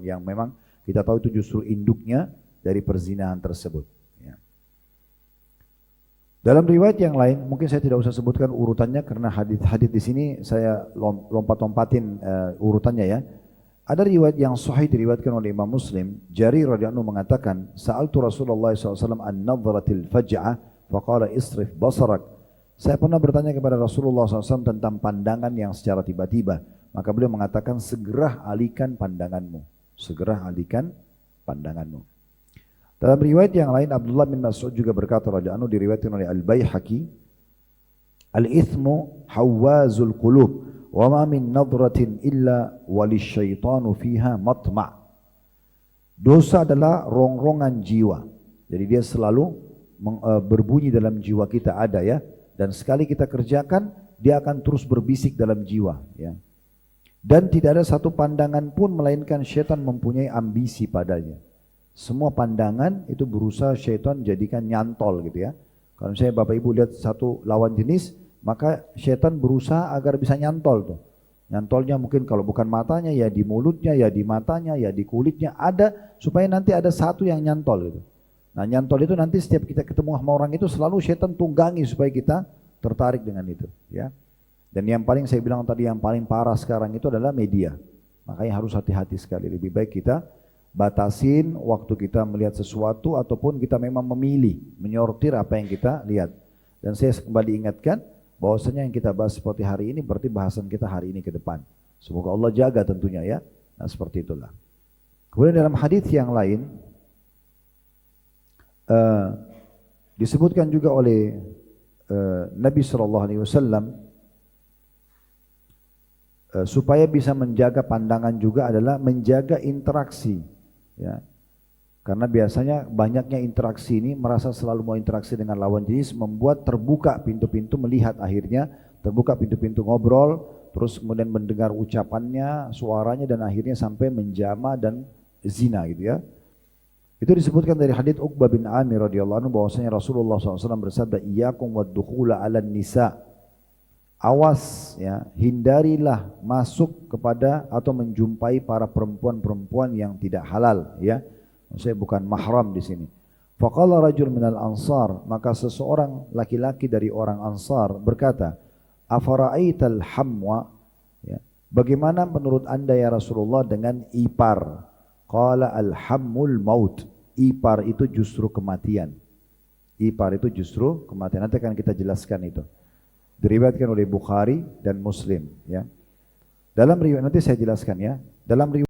yang memang kita tahu itu justru induknya dari perzinahan tersebut. Ya. Dalam riwayat yang lain, mungkin saya tidak usah sebutkan urutannya karena hadis-hadis di sini saya lompat-lompatin urutannya ya. Ada riwayat yang sahih diriwayatkan oleh Imam Muslim. Jarir radhiyallahu anhu mengatakan, "Sa'altu Rasulullah SAW an-nadhratil faj'ah, faqala isrif basarak." Saya pernah bertanya kepada Rasulullah SAW tentang pandangan yang secara tiba-tiba. Maka beliau mengatakan, segera alihkan pandanganmu. Segera alihkan pandanganmu. Dalam riwayat yang lain, Abdullah bin Mas'ud juga berkata, radhiyallahu anhu, diriwayatkan oleh Al-Baihaqi, "Al-ithmu hawazul qulub. Wa ma min nadratin illa walisyaitanu fiha matma'." Dosa adalah rongrongan jiwa. Jadi dia selalu berbunyi dalam jiwa kita ada ya. Dan sekali kita kerjakan, dia akan terus berbisik dalam jiwa ya. Dan tidak ada satu pandangan pun melainkan syaitan mempunyai ambisi padanya. Semua pandangan itu berusaha syaitan jadikan nyantol gitu ya. Kalau misalnya Bapak Ibu lihat satu lawan jenis, maka syaitan berusaha agar bisa nyantol tuh. Nyantolnya mungkin kalau bukan matanya ya di mulutnya, ya di matanya, ya di kulitnya ada supaya nanti ada satu yang nyantol gitu. Nah nyantol itu nanti setiap kita ketemu sama orang itu selalu syaitan tunggangi supaya kita tertarik dengan itu ya. Dan yang paling saya bilang tadi yang paling parah sekarang itu adalah media. Makanya harus hati-hati sekali. Lebih baik kita batasin waktu kita melihat sesuatu ataupun kita memang memilih, menyortir apa yang kita lihat. Dan saya kembali ingatkan bahwasanya yang kita bahas seperti hari ini berarti bahasan kita hari ini ke depan. Semoga Allah jaga tentunya ya. Nah seperti itulah. Kemudian dalam hadis yang lain disebutkan juga oleh Nabi SAW supaya bisa menjaga pandangan juga adalah menjaga interaksi ya. Karena biasanya banyaknya interaksi ini merasa selalu mau interaksi dengan lawan jenis membuat terbuka pintu-pintu melihat akhirnya, terbuka pintu-pintu ngobrol, terus kemudian mendengar ucapannya, suaranya dan akhirnya sampai menjama dan zina gitu ya. Itu disebutkan dari hadits Uqbah bin Amir radhiyallahu anhu bahwasanya Rasulullah SAW bersabda, "Iyyakum wad-dukhula 'alan nisa." Awas ya, hindarilah masuk kepada atau menjumpai para perempuan-perempuan yang tidak halal ya. Maksudnya bukan mahram di sini. Faqala rajul minal ansar, maka seseorang laki-laki dari orang Ansar berkata, "Afara'aital hamwa?" Ya. Bagaimana menurut Anda ya Rasulullah dengan ipar? Qala al-hammul maut. Ipar itu justru kematian. Ipar itu justru kematian. Nanti akan kita jelaskan itu. Diriwayatkan oleh Bukhari dan Muslim ya. Dalam riwayat nanti saya jelaskan ya. Dalam riwayat